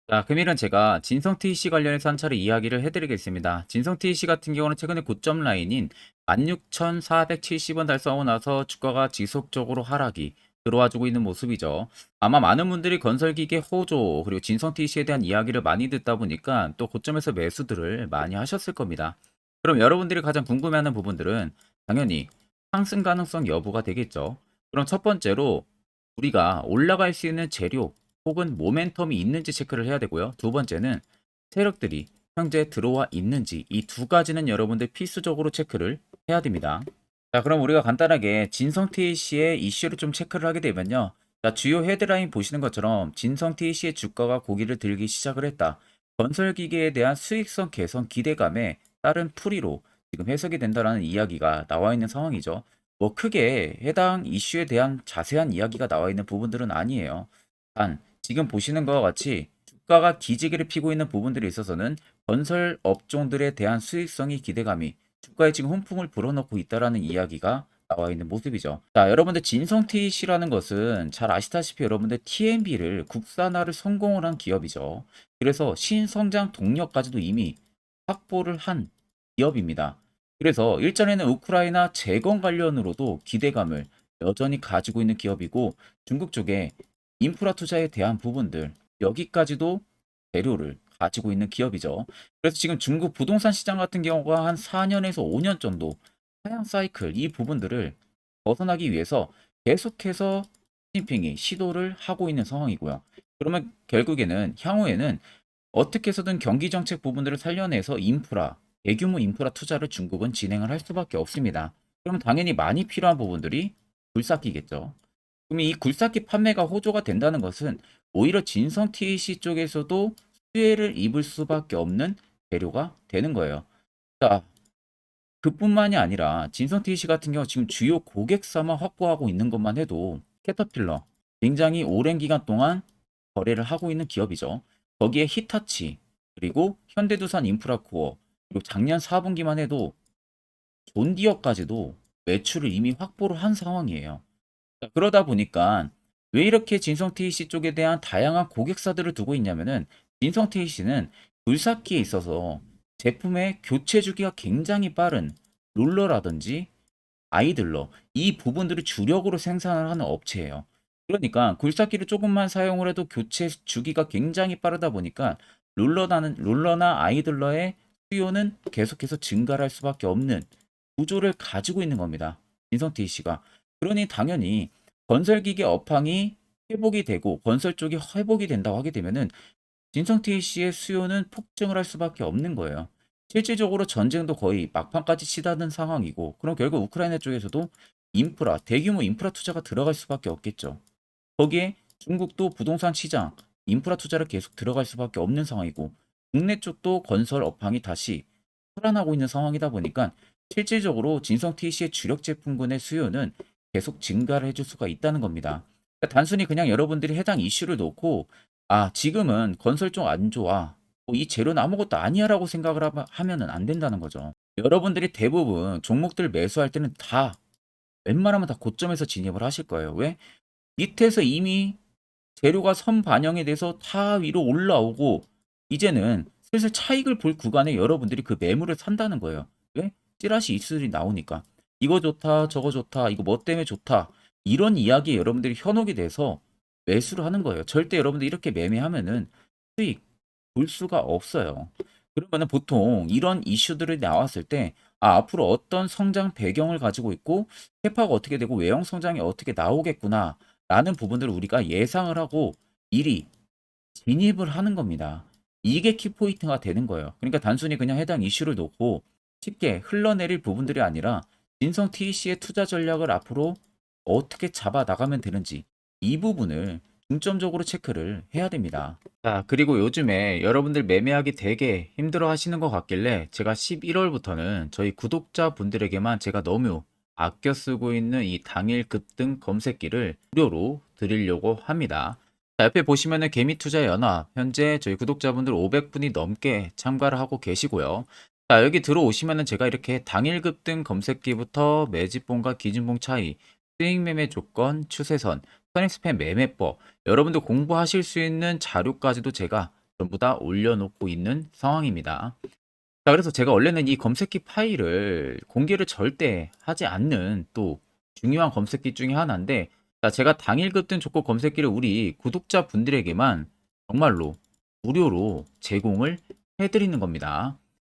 자, 금일은 제가 진성 TC 관련해서 한 차례 이야기를 해드리겠습니다. 진성 TC 같은 경우는 최근에 고점 라인인 16,470원 달성하고 나서 주가가 지속적으로 하락이 들어와주고 있는 모습이죠. 아마 많은 분들이 건설기계 호조 그리고 진성 TC에 대한 이야기를 많이 듣다 보니까 또 고점에서 매수들을 많이 하셨을 겁니다. 그럼 여러분들이 가장 궁금해하는 부분들은 당연히 상승 가능성 여부가 되겠죠. 그럼 첫 번째로 우리가 올라갈 수 있는 재료 혹은 모멘텀이 있는지 체크를 해야 되고요. 두 번째는 세력들이 현재 들어와 있는지 이 두 가지는 여러분들 필수적으로 체크를 해야 됩니다. 자, 그럼 우리가 간단하게 진성 TC의 이슈를 좀 체크를 하게 되면요. 자, 주요 헤드라인 보시는 것처럼 진성 TC의 주가가 고기를 들기 시작을 했다. 건설 기계에 대한 수익성 개선 기대감에 따른 풀이로 지금 해석이 된다라는 이야기가 나와 있는 상황이죠. 뭐 크게 해당 이슈에 대한 자세한 이야기가 나와 있는 부분들은 아니에요. 단 지금 보시는 것과 같이 주가가 기지개를 피고 있는 부분들이 있어서는 건설 업종들에 대한 수익성이 기대감이 주가에 지금 훈풍을 불어넣고 있다라는 이야기가 나와 있는 모습이죠. 자, 여러분들 진성 TC라는 것은 잘 아시다시피 여러분들 TMB를 국산화를 성공을 한 기업이죠. 그래서 신성장 동력까지도 이미 확보를 한 기업입니다. 그래서 일전에는 우크라이나 재건 관련으로도 기대감을 여전히 가지고 있는 기업이고 중국 쪽에 인프라 투자에 대한 부분들 여기까지도 재료를 가지고 있는 기업이죠. 그래서 지금 중국 부동산 시장 같은 경우가 한 4년에서 5년 정도 하향 사이클 이 부분들을 벗어나기 위해서 계속해서 시진핑이 시도를 하고 있는 상황이고요. 그러면 결국에는 향후에는 어떻게 해서든 경기 정책 부분들을 살려내서 인프라, 대규모 인프라 투자를 중국은 진행을 할 수밖에 없습니다. 그럼 당연히 많이 필요한 부분들이 굴삭기겠죠. 그럼 이 굴삭기 판매가 호조가 된다는 것은 오히려 진성 TAC 쪽에서도 수혜를 입을 수밖에 없는 재료가 되는 거예요. 자, 그뿐만이 아니라 진성 TAC 같은 경우 지금 주요 고객사만 확보하고 있는 것만 해도 캐터필러 굉장히 오랜 기간 동안 거래를 하고 있는 기업이죠. 거기에 히타치 그리고 현대두산 인프라코어 그리고 작년 4분기만 해도 존디어까지도 매출을 이미 확보를 한 상황이에요. 자, 그러다 보니까 왜 이렇게 진성 TAC 쪽에 대한 다양한 고객사들을 두고 있냐면은 진성 TAC는 불삭기에 있어서 제품의 교체 주기가 굉장히 빠른 롤러라든지 아이들러 이 부분들을 주력으로 생산을 하는 업체예요. 그러니까 굴삭기를 조금만 사용을 해도 교체 주기가 굉장히 빠르다 보니까 롤러나 아이들러의 수요는 계속해서 증가를 할 수밖에 없는 구조를 가지고 있는 겁니다. 진성 TC가. 그러니 당연히 건설기계 업황이 회복이 되고 건설 쪽이 회복이 된다고 하게 되면은 진성 TC의 수요는 폭증을 할 수밖에 없는 거예요. 실질적으로 전쟁도 거의 막판까지 치닫는 상황이고, 그럼 결국 우크라이나 쪽에서도 인프라, 대규모 인프라 투자가 들어갈 수밖에 없겠죠. 거기에 중국도 부동산 시장, 인프라 투자를 계속 들어갈 수밖에 없는 상황이고, 국내 쪽도 건설 업황이 다시 살아나고 있는 상황이다 보니까 실질적으로 진성 TC의 주력 제품군의 수요는 계속 증가를 해줄 수가 있다는 겁니다. 그러니까 단순히 그냥 여러분들이 해당 이슈를 놓고 아, 지금은 건설 쪽 안 좋아. 뭐 이 재료는 아무것도 아니야라고 생각을 하면은 안 된다는 거죠. 여러분들이 대부분 종목들 매수할 때는 다 웬만하면 다 고점에서 진입을 하실 거예요. 왜? 밑에서 이미 재료가 선반영이 돼서 타 위로 올라오고 이제는 슬슬 차익을 볼 구간에 여러분들이 그 매물을 산다는 거예요. 왜? 찌라시 이슈들이 나오니까. 이거 좋다, 저거 좋다, 이거 뭐 때문에 좋다. 이런 이야기에 여러분들이 현혹이 돼서 매수를 하는 거예요. 절대 여러분들 이렇게 매매하면은 수익 볼 수가 없어요. 그러면은 보통 이런 이슈들이 나왔을 때 아, 앞으로 어떤 성장 배경을 가지고 있고 캐파가 어떻게 되고 외형 성장이 어떻게 나오겠구나 라는 부분들을 우리가 예상을 하고 미리 진입을 하는 겁니다. 이게 키포인트가 되는 거예요. 그러니까 단순히 그냥 해당 이슈를 놓고 쉽게 흘러내릴 부분들이 아니라 진성 TC의 투자 전략을 앞으로 어떻게 잡아 나가면 되는지 이 부분을 중점적으로 체크를 해야 됩니다. 자, 그리고 요즘에 여러분들 매매하기 되게 힘들어 하시는 것 같길래 제가 11월부터는 저희 구독자분들에게만 제가 너무 아껴 쓰고 있는 이 당일 급등 검색기를 무료로 드리려고 합니다. 자, 옆에 보시면은 개미투자연합 현재 저희 구독자분들 500분이 넘게 참가를 하고 계시고요. 자, 여기 들어오시면은 제가 이렇게 당일 급등 검색기부터 매집봉과 기준봉 차이, 수익 매매 조건, 추세선, 선익스팬 매매법, 여러분들 공부하실 수 있는 자료까지도 제가 전부 다 올려놓고 있는 상황입니다. 자, 그래서 제가 원래는 이 검색기 파일을 공개를 절대 하지 않는 또 중요한 검색기 중에 하나인데, 자, 제가 당일 급등 조건 검색기를 우리 구독자분들에게만 정말로 무료로 제공을 해드리는 겁니다.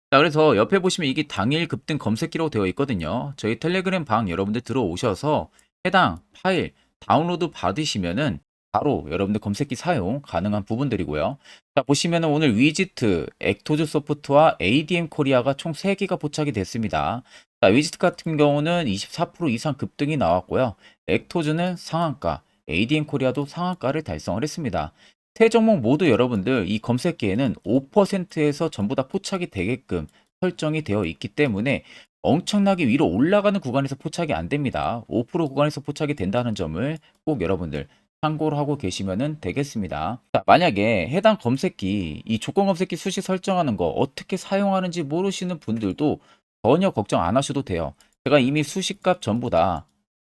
자, 그래서 옆에 보시면 이게 당일 급등 검색기라고 되어 있거든요. 저희 텔레그램 방 여러분들 들어오셔서 해당 파일 다운로드 받으시면은 바로 여러분들 검색기 사용 가능한 부분들이고요. 자, 보시면은 오늘 위지트, 액토즈 소프트와 ADM 코리아가 총 3개가 포착이 됐습니다. 자, 위지트 같은 경우는 24% 이상 급등이 나왔고요. 액토즈는 상한가, ADM 코리아도 상한가를 달성을 했습니다. 세 종목 모두 여러분들 이 검색기에는 5%에서 전부 다 포착이 되게끔 설정이 되어 있기 때문에 엄청나게 위로 올라가는 구간에서 포착이 안 됩니다. 5% 구간에서 포착이 된다는 점을 꼭 여러분들 참고를 하고 계시면 되겠습니다. 자, 만약에 해당 검색기, 이 조건 검색기 수시 설정하는 거 어떻게 사용하는지 모르시는 분들도 전혀 걱정 안 하셔도 돼요. 제가 이미 수식값 전부 다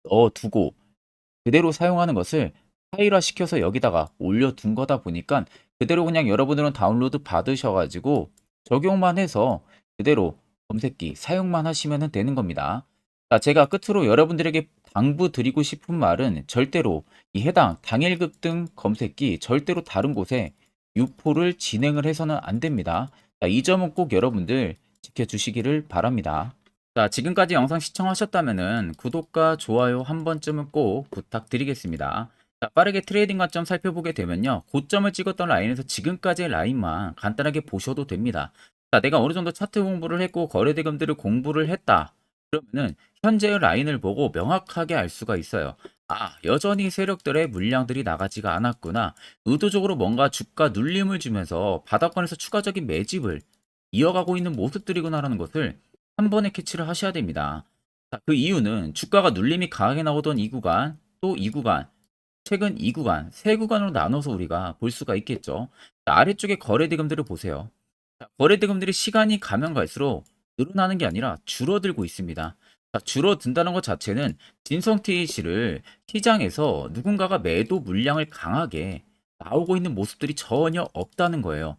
넣어두고 그대로 사용하는 것을 파일화 시켜서 여기다가 올려둔 거다 보니까 그대로 그냥 여러분들은 다운로드 받으셔가지고 적용만 해서 그대로 검색기 사용만 하시면 되는 겁니다. 자, 제가 끝으로 여러분들에게 당부드리고 싶은 말은 절대로 이 해당 당일 급등 검색기 절대로 다른 곳에 유포를 진행을 해서는 안 됩니다. 자, 이 점은 꼭 여러분들 지켜주시기를 바랍니다. 자, 지금까지 영상 시청하셨다면은 구독과 좋아요 한 번쯤은 꼭 부탁드리겠습니다. 자, 빠르게 트레이딩 관점 살펴보게 되면요. 고점을 찍었던 라인에서 지금까지의 라인만 간단하게 보셔도 됩니다. 자, 내가 어느 정도 차트 공부를 했고 거래대금들을 공부를 했다. 그러면은 현재의 라인을 보고 명확하게 알 수가 있어요. 아, 여전히 세력들의 물량들이 나가지가 않았구나. 의도적으로 뭔가 주가 눌림을 주면서 바닥권에서 추가적인 매집을 이어가고 있는 모습들이구나라는 것을 한 번에 캐치를 하셔야 됩니다. 자, 그 이유는 주가가 눌림이 강하게 나오던 이 구간, 또 이 구간, 최근 이 구간, 세 구간으로 나눠서 우리가 볼 수가 있겠죠. 자, 아래쪽에 거래대금들을 보세요. 자, 거래대금들이 시간이 가면 갈수록 늘어나는 게 아니라 줄어들고 있습니다. 자, 줄어든다는 것 자체는 진성 TH를 시장에서 누군가가 매도 물량을 강하게 나오고 있는 모습들이 전혀 없다는 거예요.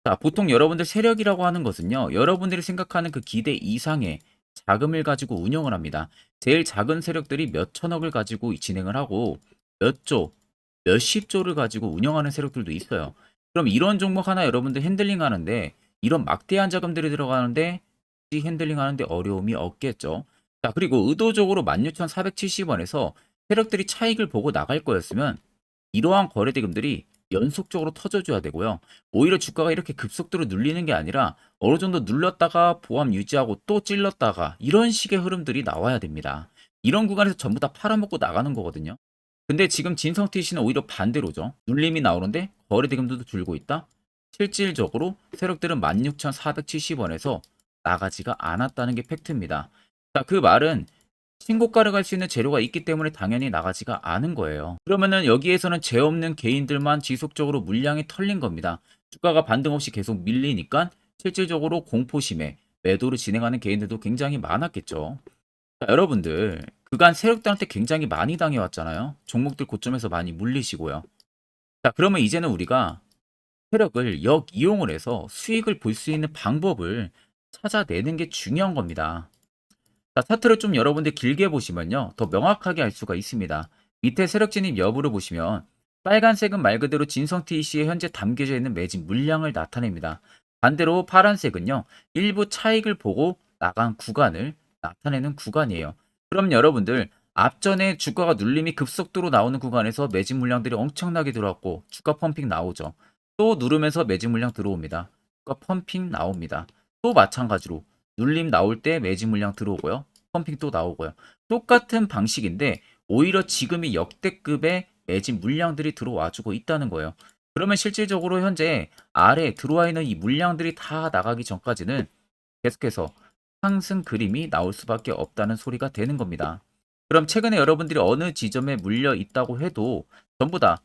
자, 보통 여러분들 세력이라고 하는 것은요, 여러분들이 생각하는 그 기대 이상의 자금을 가지고 운영을 합니다. 제일 작은 세력들이 몇 천억을 가지고 진행을 하고 몇 조, 몇십 조를 가지고 운영하는 세력들도 있어요. 그럼 이런 종목 하나 여러분들 핸들링 하는데 이런 막대한 자금들이 들어가는데 이 핸들링 하는데 어려움이 없겠죠. 자, 그리고 의도적으로 16,470원에서 세력들이 차익을 보고 나갈 거였으면 이러한 거래대금들이 연속적으로 터져줘야 되고요. 오히려 주가가 이렇게 급속도로 눌리는 게 아니라 어느 정도 눌렀다가 보합 유지하고 또 찔렀다가 이런 식의 흐름들이 나와야 됩니다. 이런 구간에서 전부 다 팔아먹고 나가는 거거든요. 근데 지금 진성TC는 오히려 반대로죠. 눌림이 나오는데 거래대금도 줄고 있다. 실질적으로 세력들은 16,470원에서 나가지가 않았다는 게 팩트입니다. 자, 그 말은 신고가를 갈 수 있는 재료가 있기 때문에 당연히 나가지가 않은 거예요. 그러면은 여기에서는 죄 없는 개인들만 지속적으로 물량이 털린 겁니다. 주가가 반등 없이 계속 밀리니까 실질적으로 공포심에 매도를 진행하는 개인들도 굉장히 많았겠죠. 자, 여러분들 그간 세력들한테 굉장히 많이 당해왔잖아요. 종목들 고점에서 많이 물리시고요. 자, 그러면 이제는 우리가 세력을 역이용을 해서 수익을 볼 수 있는 방법을 찾아내는 게 중요한 겁니다. 자, 차트를 좀 여러분들 길게 보시면요. 더 명확하게 알 수가 있습니다. 밑에 세력 진입 여부를 보시면 빨간색은 말 그대로 진성 TC에 현재 담겨져 있는 매집 물량을 나타냅니다. 반대로 파란색은요. 일부 차익을 보고 나간 구간을 나타내는 구간이에요. 그럼 여러분들 앞전에 주가가 눌림이 급속도로 나오는 구간에서 매집 물량들이 엄청나게 들어왔고 주가 펌핑 나오죠. 또 누르면서 매집 물량 들어옵니다. 주가 펌핑 나옵니다. 또 마찬가지로 눌림 나올 때 매집 물량 들어오고요. 펌핑 또 나오고요. 똑같은 방식인데 오히려 지금이 역대급의 매집 물량들이 들어와주고 있다는 거예요. 그러면 실질적으로 현재 아래에 들어와 있는 이 물량들이 다 나가기 전까지는 계속해서 상승 그림이 나올 수밖에 없다는 소리가 되는 겁니다. 그럼 최근에 여러분들이 어느 지점에 물려 있다고 해도 전부 다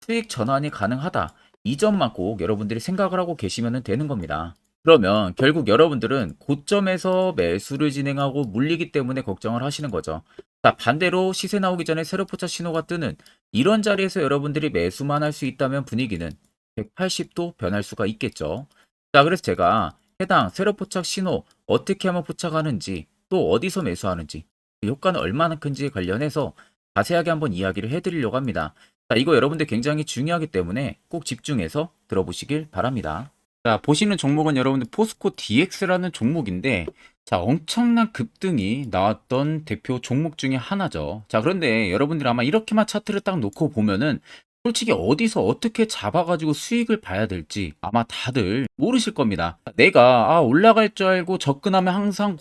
수익 전환이 가능하다. 이 점만 꼭 여러분들이 생각을 하고 계시면 되는 겁니다. 그러면 결국 여러분들은 고점에서 매수를 진행하고 물리기 때문에 걱정을 하시는 거죠. 자, 반대로 시세 나오기 전에 세로 포차 신호가 뜨는 이런 자리에서 여러분들이 매수만 할 수 있다면 분위기는 180도 변할 수가 있겠죠. 자, 그래서 제가 해당 세로 포착 신호 어떻게 하면 포착하는지 또 어디서 매수하는지 그 효과는 얼마나 큰지 관련해서 자세하게 한번 이야기를 해드리려고 합니다. 자, 이거 여러분들 굉장히 중요하기 때문에 꼭 집중해서 들어보시길 바랍니다. 자, 보시는 종목은 여러분들 포스코 DX라는 종목인데, 자, 엄청난 급등이 나왔던 대표 종목 중에 하나죠. 자, 그런데 여러분들 아마 이렇게만 차트를 딱 놓고 보면은 솔직히 어디서 어떻게 잡아가지고 수익을 봐야 될지 아마 다들 모르실 겁니다. 내가 올라갈 줄 알고 접근하면 항상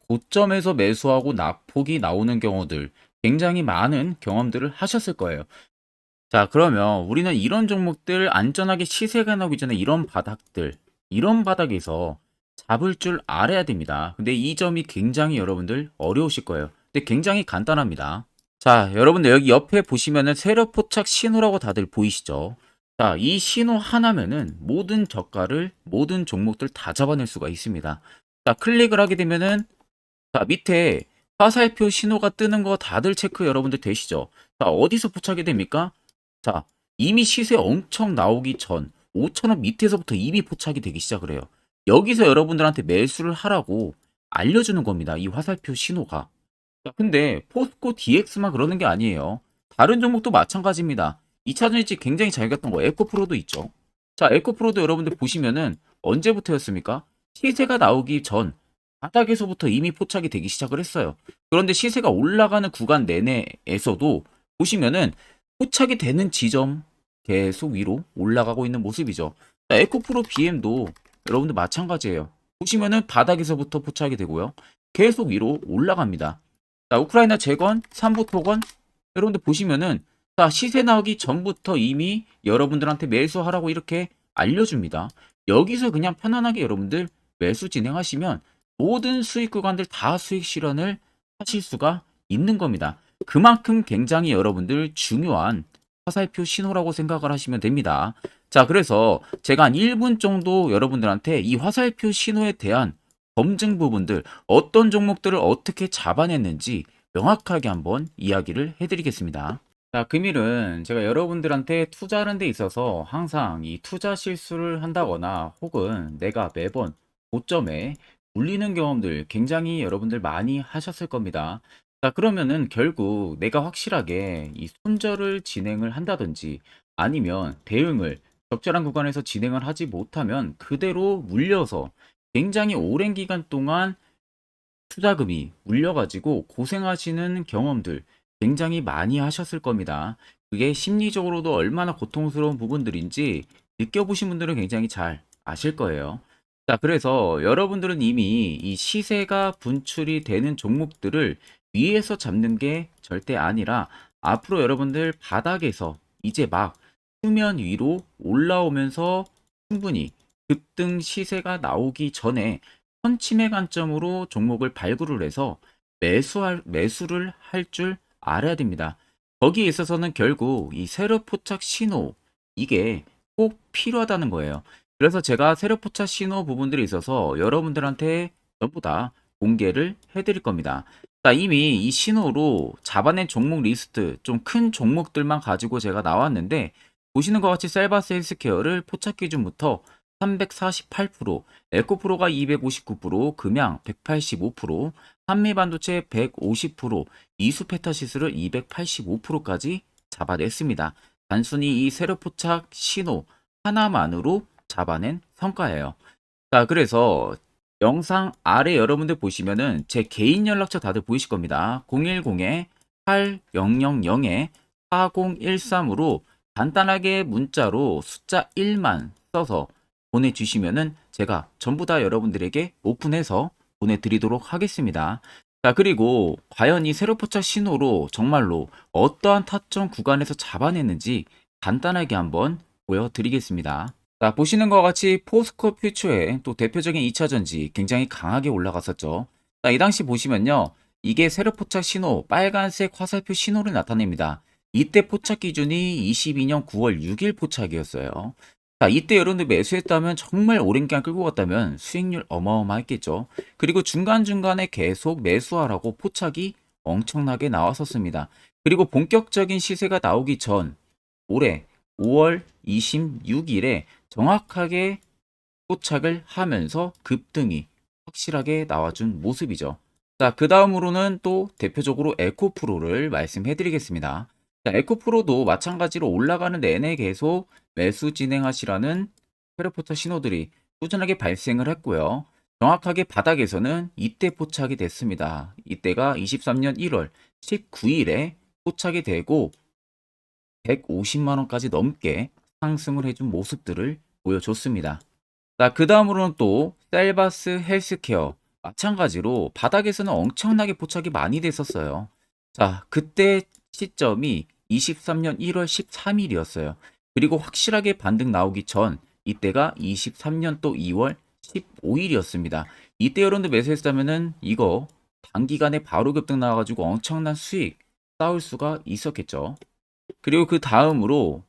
고점에서 매수하고 낙폭이 나오는 경우들 굉장히 많은 경험들을 하셨을 거예요. 자, 그러면 우리는 이런 종목들 안전하게 시세가 나오기 전에 이런 바닥에서 잡을 줄 알아야 됩니다. 근데 이 점이 굉장히 여러분들 어려우실 거예요. 근데 굉장히 간단합니다. 자, 여러분들 여기 옆에 보시면은 세력 포착 신호라고 다들 보이시죠? 자, 이 신호 하나면은 모든 저가를, 모든 종목들 다 잡아낼 수가 있습니다. 자, 클릭을 하게 되면은 자, 밑에 화살표 신호가 뜨는 거 다들 체크 여러분들 되시죠? 자, 어디서 포착이 됩니까? 자, 이미 시세 엄청 나오기 전 5,000원 밑에서부터 이미 포착이 되기 시작을 해요. 여기서 여러분들한테 매수를 하라고 알려주는 겁니다. 이 화살표 신호가. 자, 근데 포스코 DX만 그러는 게 아니에요. 다른 종목도 마찬가지입니다. 2차전 일찍 굉장히 잘 갔던 거 에코프로도 있죠. 자, 에코프로도 여러분들 보시면은 언제부터였습니까? 시세가 나오기 전 바닥에서부터 이미 포착이 되기 시작을 했어요. 그런데 시세가 올라가는 구간 내내에서도 보시면은 포착이 되는 지점 계속 위로 올라가고 있는 모습이죠. 자, 에코프로 BM도 여러분들 마찬가지예요. 보시면은 바닥에서부터 포착이 되고요. 계속 위로 올라갑니다. 자, 우크라이나 재건, 삼부 토건 여러분들 보시면은 자, 시세 나오기 전부터 이미 여러분들한테 매수하라고 이렇게 알려줍니다. 여기서 그냥 편안하게 여러분들 매수 진행하시면 모든 수익 구간들 다 수익 실현을 하실 수가 있는 겁니다. 그만큼 굉장히 여러분들 중요한 화살표 신호라고 생각을 하시면 됩니다. 자, 그래서 제가 한 1분 정도 여러분들한테 이 화살표 신호에 대한 검증 부분들, 어떤 종목들을 어떻게 잡아냈는지 명확하게 한번 이야기를 해드리겠습니다. 자, 금일은 제가 여러분들한테 투자하는 데 있어서 항상 이 투자 실수를 한다거나 혹은 내가 매번 고점에 물리는 경험들 굉장히 여러분들 많이 하셨을 겁니다. 자, 그러면은 결국 내가 확실하게 이 손절을 진행을 한다든지 아니면 대응을 적절한 구간에서 진행을 하지 못하면 그대로 물려서 굉장히 오랜 기간 동안 투자금이 물려가지고 고생하시는 경험들 굉장히 많이 하셨을 겁니다. 그게 심리적으로도 얼마나 고통스러운 부분들인지 느껴보신 분들은 굉장히 잘 아실 거예요. 자, 그래서 여러분들은 이미 이 시세가 분출이 되는 종목들을 위에서 잡는 게 절대 아니라 앞으로 여러분들 바닥에서 이제 막 수면 위로 올라오면서 충분히 급등 시세가 나오기 전에 선침해 관점으로 종목을 발굴을 해서 매수를 할 줄 알아야 됩니다. 거기에 있어서는 결국 이 세력 포착 신호 이게 꼭 필요하다는 거예요. 그래서 제가 세력 포착 신호 부분들이 있어서 여러분들한테 전부 다 공개를 해드릴 겁니다. 자, 이미 이 신호로 잡아낸 종목 리스트 좀 큰 종목들만 가지고 제가 나왔는데 보시는 것 같이 셀바스 헬스케어를 포착 기준부터 348%, 에코프로가 259%, 금양 185%, 한미반도체 150%, 이수페타시스를 285%까지 잡아냈습니다. 단순히 이 세력포착 신호 하나만으로 잡아낸 성과예요. 자, 그래서 영상 아래 여러분들 보시면은 제 개인 연락처 다들 보이실 겁니다. 010-8000-4013으로 간단하게 문자로 숫자 1만 써서 보내주시면은 제가 전부 다 여러분들에게 오픈해서 보내드리도록 하겠습니다. 자, 그리고 과연 이 세로포착 신호로 정말로 어떠한 타점 구간에서 잡아냈는지 간단하게 한번 보여드리겠습니다. 자, 보시는 것과 같이 포스코 퓨처의 또 대표적인 2차전지 굉장히 강하게 올라갔었죠. 자, 이 당시 보시면요. 이게 세로포착 신호, 빨간색 화살표 신호를 나타냅니다. 이때 포착 기준이 22년 9월 6일 포착이었어요. 자, 이때 여러분들 매수했다면 정말 오랜 기간 끌고 갔다면 수익률 어마어마했겠죠. 그리고 중간중간에 계속 매수하라고 포착이 엄청나게 나왔었습니다. 그리고 본격적인 시세가 나오기 전 올해 5월 26일에 정확하게 포착을 하면서 급등이 확실하게 나와준 모습이죠. 자, 그 다음으로는 또 대표적으로 에코프로를 말씀해 드리겠습니다. 자, 에코프로도 마찬가지로 올라가는 내내 계속 매수 진행하시라는 페르포터 신호들이 꾸준하게 발생을 했고요. 정확하게 바닥에서는 이때 포착이 됐습니다. 이때가 23년 1월 19일에 포착이 되고 150만원까지 넘게 상승을 해준 모습들을 보여줬습니다. 자, 그 다음으로는 또 셀바스 헬스케어 마찬가지로 바닥에서는 엄청나게 포착이 많이 됐었어요. 자, 그때 시점이 23년 1월 13일이었어요. 그리고 확실하게 반등 나오기 전 이때가 23년 또 2월 15일이었습니다. 이때 여러분들 매수했다면은 이거 단기간에 바로 급등 나와가지고 엄청난 수익 쌓을 수가 있었겠죠. 그리고 그 다음으로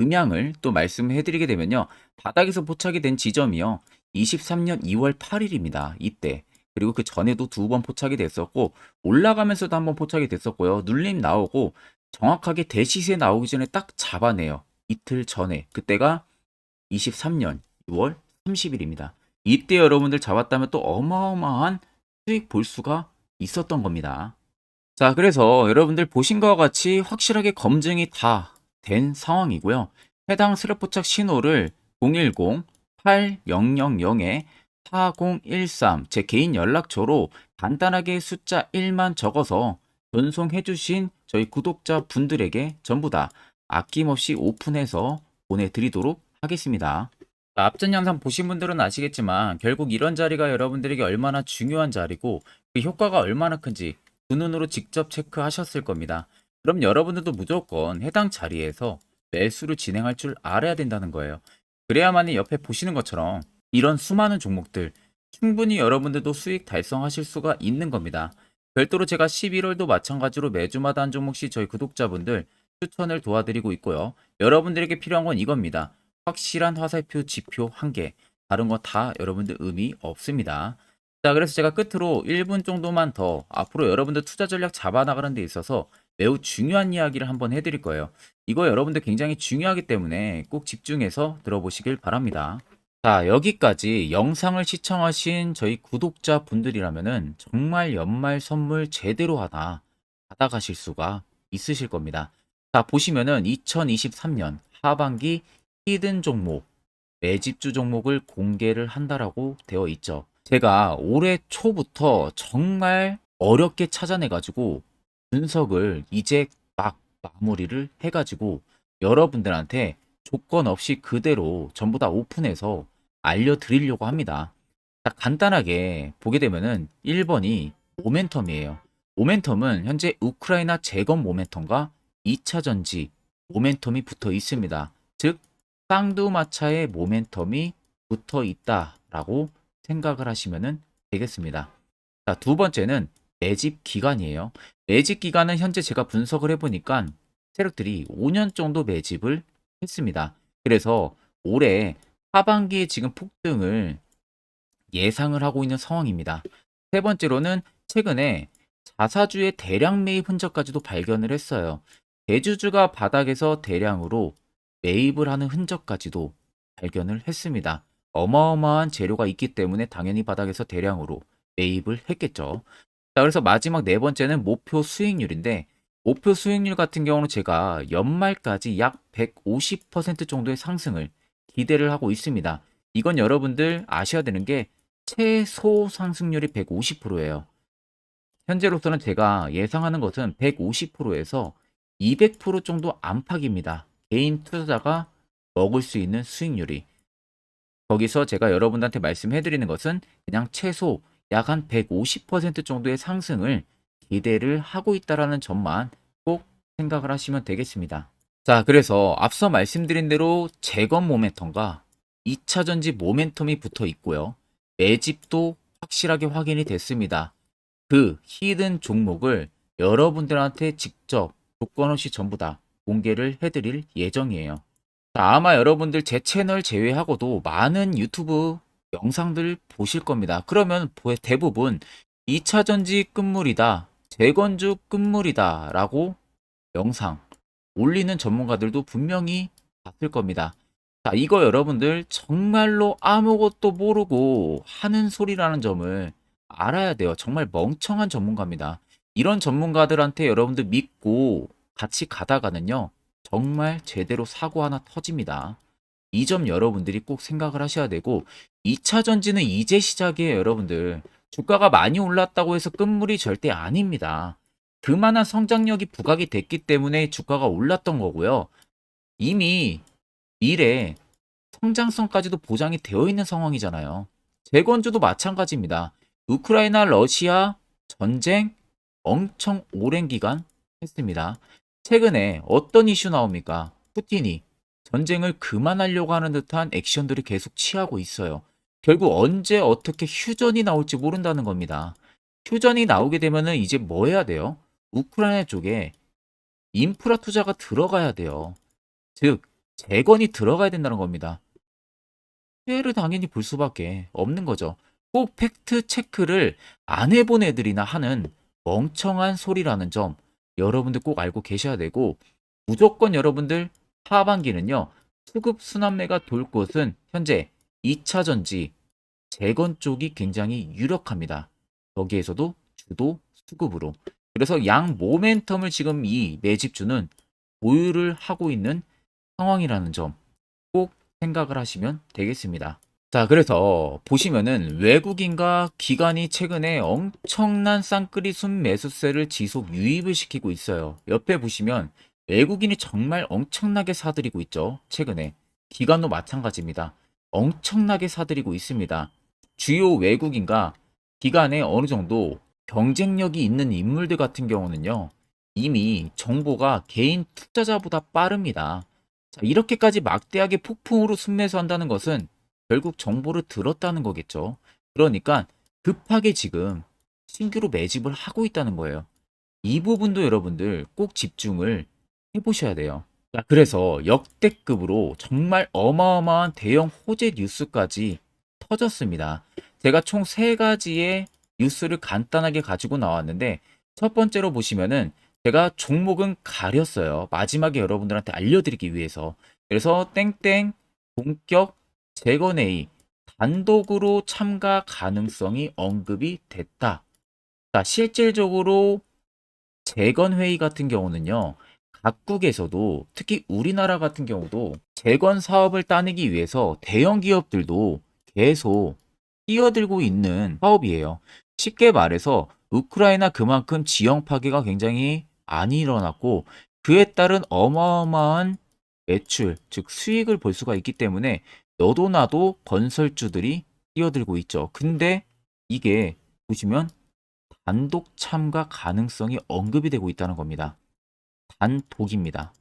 음향을 또 말씀해 드리게 되면요. 바닥에서 포착이 된 지점이요. 23년 2월 8일입니다. 이때. 그리고 그 전에도 두 번 포착이 됐었고 올라가면서도 한번 포착이 됐었고요. 눌림 나오고 정확하게 대시세 나오기 전에 딱 잡아내요. 이틀 전에. 그때가 23년 6월 30일입니다. 이때 여러분들 잡았다면 또 어마어마한 수익 볼 수가 있었던 겁니다. 자, 그래서 여러분들 보신 것과 같이 확실하게 검증이 다 된 상황이고요. 해당 스랩포착 신호를 010-8000-4013 제 개인 연락처로 간단하게 숫자 1만 적어서 전송해 주신 저희 구독자 분들에게 전부 다 아낌없이 오픈해서 보내드리도록 하겠습니다. 자, 앞전 영상 보신 분들은 아시겠지만 결국 이런 자리가 여러분들에게 얼마나 중요한 자리고 그 효과가 얼마나 큰지 두 눈으로 직접 체크하셨을 겁니다. 그럼 여러분들도 무조건 해당 자리에서 매수를 진행할 줄 알아야 된다는 거예요. 그래야만이 옆에 보시는 것처럼 이런 수많은 종목들 충분히 여러분들도 수익 달성하실 수가 있는 겁니다. 별도로 제가 11월도 마찬가지로 매주마다 한 종목씩 저희 구독자분들 추천을 도와드리고 있고요. 여러분들에게 필요한 건 이겁니다. 확실한 화살표 지표 한 개, 다른 거 다 여러분들 의미 없습니다. 자, 그래서 제가 끝으로 1분 정도만 더 앞으로 여러분들 투자 전략 잡아나가는 데 있어서 매우 중요한 이야기를 한번 해드릴 거예요. 이거 여러분들 굉장히 중요하기 때문에 꼭 집중해서 들어보시길 바랍니다. 자, 여기까지 영상을 시청하신 저희 구독자 분들이라면은 정말 연말 선물 제대로 하나 받아가실 수가 있으실 겁니다. 자, 보시면은 2023년 하반기 히든 종목, 매집주 종목을 공개를 한다라고 되어 있죠. 제가 올해 초부터 정말 어렵게 찾아내가지고 분석을 이제 막 마무리를 해가지고 여러분들한테 조건 없이 그대로 전부 다 오픈해서 알려드리려고 합니다. 자, 간단하게 보게 되면은 1번이 모멘텀이에요. 모멘텀은 현재 우크라이나 재건 모멘텀과 2차 전지 모멘텀이 붙어 있습니다. 즉 쌍두마차의 모멘텀이 붙어 있다라고 생각을 하시면 되겠습니다. 자, 두 번째는 매집 기간이에요. 매집 기간은 현재 제가 분석을 해보니까 세력들이 5년 정도 매집을 했습니다. 그래서 올해 하반기에 지금 폭등을 예상을 하고 있는 상황입니다. 세 번째로는 최근에 자사주의 대량 매입 흔적까지도 발견을 했어요. 대주주가 바닥에서 대량으로 매입을 하는 흔적까지도 발견을 했습니다. 어마어마한 재료가 있기 때문에 당연히 바닥에서 대량으로 매입을 했겠죠. 자, 그래서 마지막 네 번째는 목표 수익률인데 목표 수익률 같은 경우는 제가 연말까지 약 150% 정도의 상승을 기대를 하고 있습니다. 이건 여러분들 아셔야 되는 게 최소 상승률이 150%예요. 현재로서는 제가 예상하는 것은 150%에서 200% 정도 안팎입니다. 개인 투자자가 먹을 수 있는 수익률이. 거기서 제가 여러분들한테 말씀해 드리는 것은 그냥 최소 약 한 150% 정도의 상승을 기대를 하고 있다라는 점만 꼭 생각을 하시면 되겠습니다. 자, 그래서 앞서 말씀드린 대로 재건 모멘텀과 2차 전지 모멘텀이 붙어 있고요. 매집도 확실하게 확인이 됐습니다. 그 히든 종목을 여러분들한테 직접 조건 없이 전부 다 공개를 해드릴 예정이에요. 자, 아마 여러분들 제 채널 제외하고도 많은 유튜브 영상들 보실 겁니다. 그러면 대부분 2차 전지 끝물이다, 재건주 끝물이다 라고 영상 올리는 전문가들도 분명히 봤을 겁니다. 자, 이거 여러분들 정말로 아무것도 모르고 하는 소리라는 점을 알아야 돼요. 정말 멍청한 전문가입니다. 이런 전문가들한테 여러분들 믿고 같이 가다가는요, 정말 제대로 사고 하나 터집니다. 이 점 여러분들이 꼭 생각을 하셔야 되고, 2차 전지는 이제 시작이에요, 여러분들. 주가가 많이 올랐다고 해서 끝물이 절대 아닙니다. 그만한 성장력이 부각이 됐기 때문에 주가가 올랐던 거고요. 이미 미래 성장성까지도 보장이 되어 있는 상황이잖아요. 재건주도 마찬가지입니다. 우크라이나 러시아 전쟁 엄청 오랜 기간 했습니다. 최근에 어떤 이슈 나옵니까? 푸틴이 전쟁을 그만하려고 하는 듯한 액션들을 계속 취하고 있어요. 결국 언제 어떻게 휴전이 나올지 모른다는 겁니다. 휴전이 나오게 되면은 이제 뭐 해야 돼요? 우크라이나 쪽에 인프라 투자가 들어가야 돼요. 즉, 재건이 들어가야 된다는 겁니다. 피해를 당연히 볼 수밖에 없는 거죠. 꼭 팩트 체크를 안 해본 애들이나 하는 멍청한 소리라는 점 여러분들 꼭 알고 계셔야 되고, 무조건 여러분들 하반기는요, 수급 순환매가 돌 곳은 현재 2차 전지 재건 쪽이 굉장히 유력합니다. 여기에서도 주도 수급으로. 그래서 양 모멘텀을 지금 이 매집주는 보유를 하고 있는 상황이라는 점 꼭 생각을 하시면 되겠습니다. 자, 그래서 보시면은 외국인과 기관이 최근에 엄청난 쌍끌이 순매수세를 지속 유입을 시키고 있어요. 옆에 보시면 외국인이 정말 엄청나게 사들이고 있죠. 최근에. 기관도 마찬가지입니다. 엄청나게 사들이고 있습니다. 주요 외국인과 기관에 어느 정도 경쟁력이 있는 인물들 같은 경우는요, 이미 정보가 개인 투자자보다 빠릅니다. 자, 이렇게까지 막대하게 폭풍으로 순매수한다는 것은 결국 정보를 들었다는 거겠죠. 그러니까 급하게 지금 신규로 매집을 하고 있다는 거예요. 이 부분도 여러분들 꼭 집중을 해보셔야 돼요. 자, 그래서 역대급으로 정말 어마어마한 대형 호재 뉴스까지 터졌습니다. 제가 총 3가지의 뉴스를 간단하게 가지고 나왔는데, 첫 번째로 보시면은 제가 종목은 가렸어요. 마지막에 여러분들한테 알려드리기 위해서. 그래서 땡땡 본격 재건회의 단독으로 참가 가능성이 언급이 됐다. 자, 실질적으로 재건회의 같은 경우는요, 각국에서도 특히 우리나라 같은 경우도 재건 사업을 따내기 위해서 대형 기업들도 계속 뛰어들고 있는 사업이에요. 쉽게 말해서 우크라이나 그만큼 지형 파괴가 굉장히 많이 일어났고, 그에 따른 어마어마한 매출, 즉 수익을 볼 수가 있기 때문에 너도 나도 건설주들이 뛰어들고 있죠. 근데 이게 보시면 단독 참가 가능성이 언급이 되고 있다는 겁니다. 단독입니다.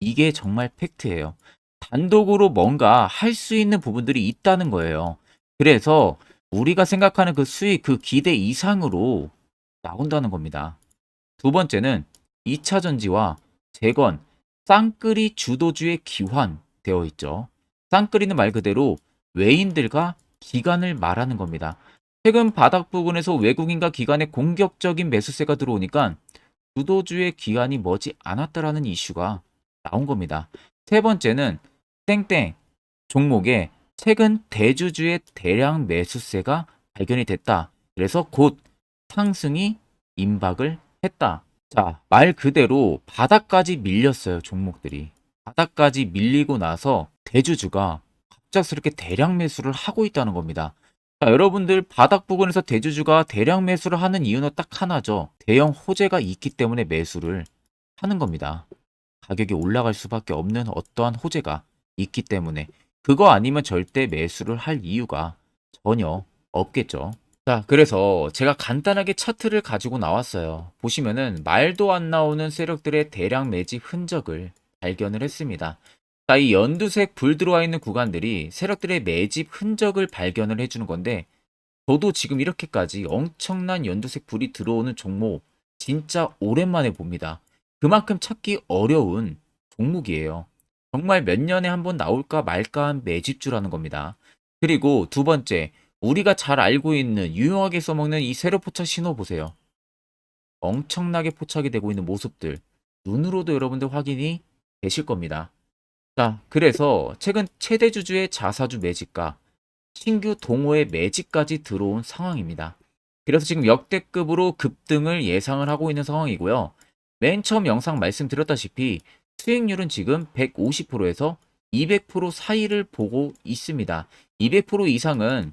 이게 정말 팩트예요. 단독으로 뭔가 할 수 있는 부분들이 있다는 거예요. 그래서 우리가 생각하는 그 수익, 그 기대 이상으로 나온다는 겁니다. 두 번째는 2차 전지와 재건, 쌍끌이 주도주의 기환되어 있죠. 쌍끌이는 말 그대로 외인들과 기관을 말하는 겁니다. 최근 바닥 부근에서 외국인과 기관의 공격적인 매수세가 들어오니까 주도주의 기관이 머지 않았다라는 이슈가 나온 겁니다. 세 번째는 땡땡 종목에 최근 대주주의 대량 매수세가 발견이 됐다. 그래서 곧 상승이 임박을 했다. 자, 말 그대로 바닥까지 밀렸어요, 종목들이. 바닥까지 밀리고 나서 대주주가 갑작스럽게 대량 매수를 하고 있다는 겁니다. 자, 여러분들 바닥 부근에서 대주주가 대량 매수를 하는 이유는 딱 하나죠. 대형 호재가 있기 때문에 매수를 하는 겁니다. 가격이 올라갈 수밖에 없는 어떠한 호재가 있기 때문에 그거 아니면 절대 매수를 할 이유가 전혀 없겠죠. 자, 그래서 제가 간단하게 차트를 가지고 나왔어요. 보시면은 말도 안 나오는 세력들의 대량 매집 흔적을 발견을 했습니다. 자, 이 연두색 불 들어와 있는 구간들이 세력들의 매집 흔적을 발견을 해주는 건데, 저도 지금 이렇게까지 엄청난 연두색 불이 들어오는 종목 진짜 오랜만에 봅니다. 그만큼 찾기 어려운 종목이에요. 정말 몇 년에 한 번 나올까 말까 한 매집주라는 겁니다. 그리고 두 번째, 우리가 잘 알고 있는 유용하게 써먹는 이 세로 포착 신호 보세요. 엄청나게 포착이 되고 있는 모습들 눈으로도 여러분들 확인이 되실 겁니다. 자, 그래서 최근 최대 주주의 자사주 매집과 신규 동호회 매집까지 들어온 상황입니다. 그래서 지금 역대급으로 급등을 예상을 하고 있는 상황이고요. 맨 처음 영상 말씀드렸다시피 수익률은 지금 150%에서 200% 사이를 보고 있습니다. 200% 이상은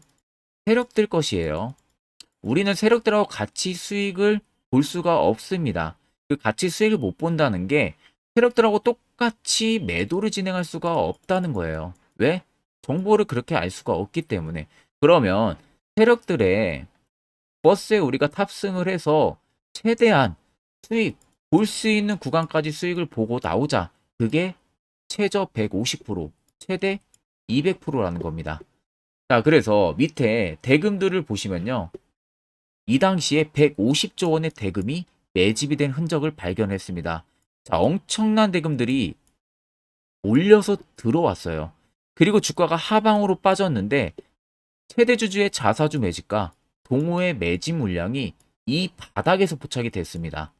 세력들 것이에요. 우리는 세력들하고 같이 수익을 볼 수가 없습니다. 그 같이 수익을 못 본다는 게 세력들하고 똑같이 매도를 진행할 수가 없다는 거예요. 왜? 정보를 그렇게 알 수가 없기 때문에. 그러면 세력들의 버스에 우리가 탑승을 해서 최대한 수익, 볼 수 있는 구간까지 수익을 보고 나오자. 그게 최저 150%, 최대 200%라는 겁니다. 자, 그래서 밑에 대금들을 보시면요. 이 당시에 150조 원의 대금이 매집이 된 흔적을 발견했습니다. 자, 엄청난 대금들이 몰려서 들어왔어요. 그리고 주가가 하방으로 빠졌는데 최대 주주의 자사주 매집과 동호회 매집 물량이 이 바닥에서 포착이 됐습니다.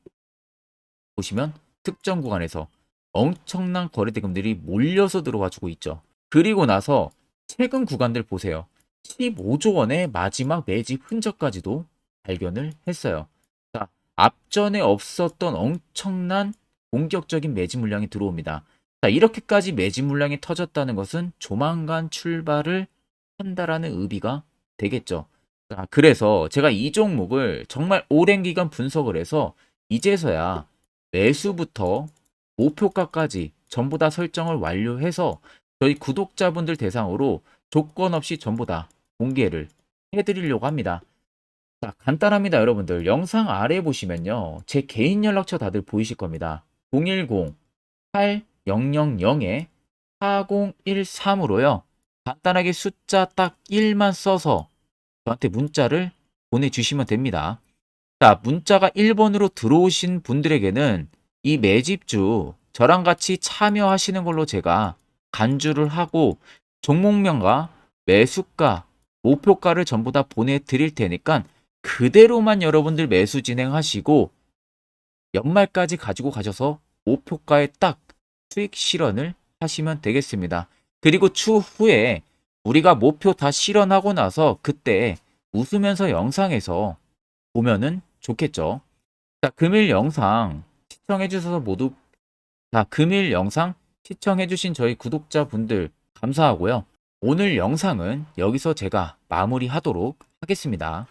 보시면 특정 구간에서 엄청난 거래 대금들이 몰려서 들어와 주고 있죠. 그리고 나서 최근 구간들 보세요. 15조 원의 마지막 매집 흔적까지도 발견을 했어요. 자, 앞전에 없었던 엄청난 공격적인 매집 물량이 들어옵니다. 자, 이렇게까지 매집 물량이 터졌다는 것은 조만간 출발을 한다라는 의미가 되겠죠. 자, 그래서 제가 이 종목을 정말 오랜 기간 분석을 해서 이제서야 매수부터 목표가까지 전부 다 설정을 완료해서 저희 구독자분들 대상으로 조건 없이 전부 다 공개를 해드리려고 합니다. 자, 간단합니다, 여러분들. 영상 아래 보시면요. 제 개인 연락처 다들 보이실 겁니다. 010-8013-4013으로요. 간단하게 숫자 딱 1만 써서 저한테 문자를 보내주시면 됩니다. 자, 문자가 1번으로 들어오신 분들에게는 이 매집주 저랑 같이 참여하시는 걸로 제가 간주를 하고 종목명과 매수가, 목표가를 전부 다 보내드릴 테니까 그대로만 여러분들 매수 진행하시고 연말까지 가지고 가셔서 목표가에 딱 수익 실현을 하시면 되겠습니다. 그리고 추후에 우리가 목표 다 실현하고 나서 그때 웃으면서 영상에서 보면은 좋겠죠. 자, 금일 영상 시청해 주셔서 모두 금일 영상 시청해 주신 저희 구독자분들 감사하고요. 오늘 영상은 여기서 제가 마무리하도록 하겠습니다.